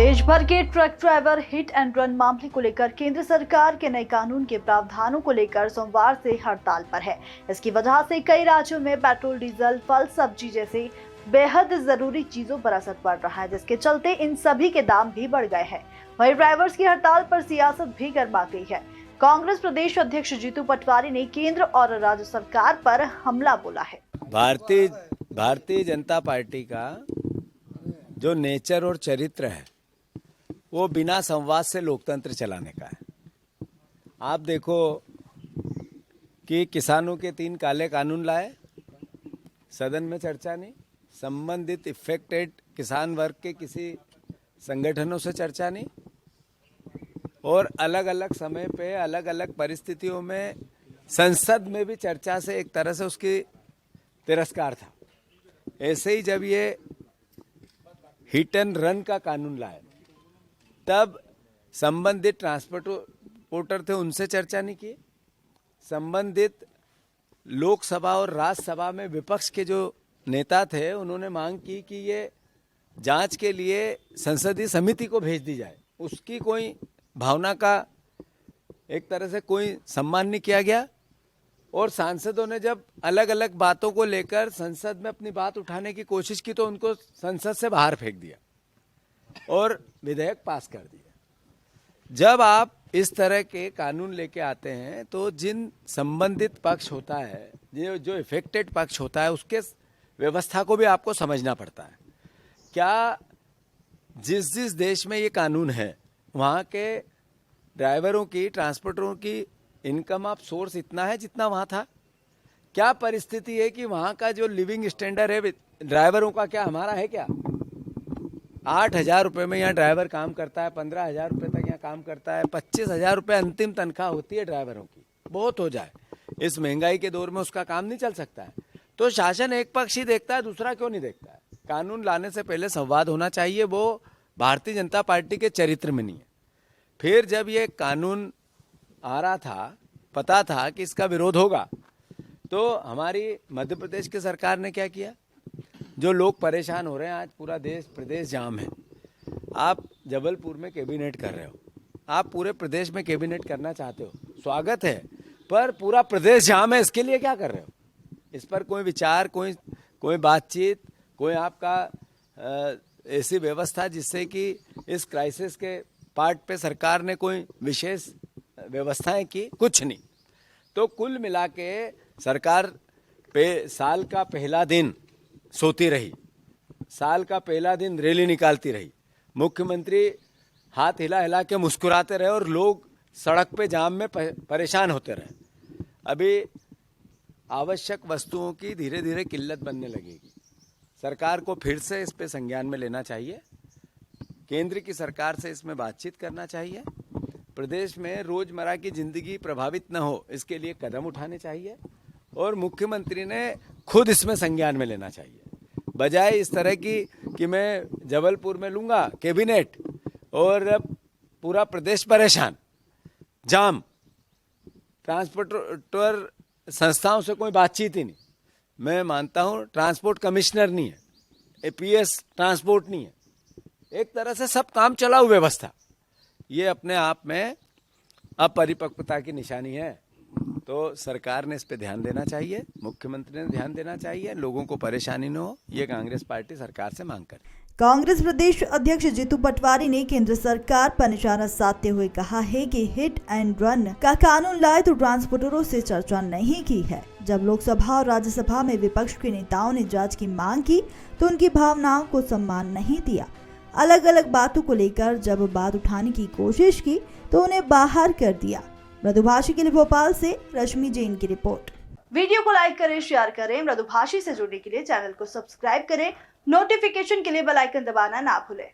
देश भर के truck driver hit and run मामले को लेकर केंद्र सरकार के नए कानून के प्रावधानों को लेकर सोमवार से हड़ताल पर है। इसकी वजह से कई राज्यों में पेट्रोल, डीजल, फल, सब्जी जैसे बेहद जरूरी चीजों पर असर पड़ रहा है, जिसके चलते इन सभी के दाम भी बढ़ गए हैं। वहीं ड्राइवर्स की हड़ताल पर सियासत भी गर्मा गई है। कांग्रेस प्रदेश अध्यक्ष जीतू पटवारी ने केंद्र और राज्य सरकार पर हमला बोला है। भारतीय जनता पार्टी का जो नेचर और चरित्र है वो बिना संवाद से लोकतंत्र चलाने का है। आप देखो कि किसानों के 3 काले कानून लाए, सदन में चर्चा नहीं, संबंधित इफेक्टेड किसान वर्ग के किसी संगठनों से चर्चा नहीं, और अलग अलग समय पे अलग अलग परिस्थितियों में संसद में भी चर्चा से एक तरह से उसकी तिरस्कार था। ऐसे ही जब ये हिट एंड रन का कानून लाए तब संबंधित ट्रांसपोर्टर थे, उनसे चर्चा नहीं की। संबंधित लोकसभा और राज्यसभा में विपक्ष के जो नेता थे उन्होंने मांग की कि ये जांच के लिए संसदीय समिति को भेज दी जाए। उसकी कोई भावना का एक तरह से कोई सम्मान नहीं किया गया, और सांसदों ने जब अलग अलग बातों को लेकर संसद में अपनी बात उठाने की कोशिश की तो उनको संसद से बाहर फेंक दिया और विधेयक पास कर दिया। जब आप इस तरह के कानून लेके आते हैं तो जिन संबंधित पक्ष होता है, जो इफेक्टेड पक्ष होता है, उसके व्यवस्था को भी आपको समझना पड़ता है। क्या जिस देश में ये कानून है वहाँ के ड्राइवरों की, ट्रांसपोर्टरों की इनकम ऑफ सोर्स इतना है जितना वहाँ था? क्या परिस्थिति है कि वहाँ का जो लिविंग स्टैंडर्ड है ड्राइवरों का क्या हमारा है क्या? 8,000 रुपये में यहाँ ड्राइवर काम करता है, 15,000 रुपये तक यहाँ काम करता है, 25,000 रुपये अंतिम तनख्वाह होती है ड्राइवरों की। बहुत हो जाए, इस महंगाई के दौर में उसका काम नहीं चल सकता है। तो शासन एक पक्ष ही देखता है, दूसरा क्यों नहीं देखता है? कानून लाने से पहले संवाद होना चाहिए, वो भारतीय जनता पार्टी के चरित्र में नहीं है। फिर जब ये कानून आ रहा था, पता था कि इसका विरोध होगा, तो हमारी मध्य प्रदेश की सरकार ने क्या किया? जो लोग परेशान हो रहे हैं, आज पूरा देश प्रदेश जाम है। आप जबलपुर में कैबिनेट कर रहे हो, आप पूरे प्रदेश में कैबिनेट करना चाहते हो, स्वागत है, पर पूरा प्रदेश जाम है, इसके लिए क्या कर रहे हो? इस पर कोई विचार, कोई बातचीत, कोई आपका ऐसी व्यवस्था जिससे कि इस क्राइसिस के पार्ट पे सरकार ने कोई विशेष व्यवस्थाएं की? कुछ नहीं। तो कुल मिला के सरकार पे साल का पहला दिन सोती रही, साल का पहला दिन रैली निकालती रही, मुख्यमंत्री हाथ हिला हिला के मुस्कुराते रहे और लोग सड़क पे जाम में परेशान होते रहे। अभी आवश्यक वस्तुओं की धीरे धीरे किल्लत बनने लगेगी। सरकार को फिर से इस पे संज्ञान में लेना चाहिए, केंद्र की सरकार से इसमें बातचीत करना चाहिए, प्रदेश में रोजमर्रा की जिंदगी प्रभावित न हो इसके लिए कदम उठाने चाहिए, और मुख्यमंत्री ने खुद इसमें संज्ञान में लेना चाहिए। बजाय इस तरह की कि मैं जबलपुर में लूंगा कैबिनेट और पूरा प्रदेश परेशान, जाम, ट्रांसपोर्टर संस्थाओं से कोई बातचीत ही नहीं। मैं मानता हूं ट्रांसपोर्ट कमिश्नर नहीं है, एपीएस ट्रांसपोर्ट नहीं है, एक तरह से सब काम चलाऊ व्यवस्था, ये अपने आप में अपरिपक्वता की निशानी है। तो सरकार ने इस पे ध्यान देना चाहिए, मुख्यमंत्री ने ध्यान देना चाहिए, लोगों को परेशानी न हो, ये कांग्रेस पार्टी सरकार से मांग करे। कांग्रेस प्रदेश अध्यक्ष जीतू पटवारी ने केंद्र सरकार पर निशाना साधते हुए कहा है कि हिट एंड रन का कानून लाए तो ट्रांसपोर्टरों से चर्चा नहीं की है। जब लोकसभा और राज्यसभा में विपक्ष के नेताओं ने जांच की मांग की तो उनकी भावनाओं को सम्मान नहीं दिया। अलग अलग बातों को लेकर जब बात उठाने की कोशिश की तो उन्हें बाहर कर दिया। मृदुभाषी के लिए भोपाल से रश्मि जैन की रिपोर्ट। वीडियो को लाइक करें, शेयर करें। मृदुभाषी से जुड़ने के लिए चैनल को सब्सक्राइब करें। नोटिफिकेशन के लिए बेल आइकन दबाना ना भूलें।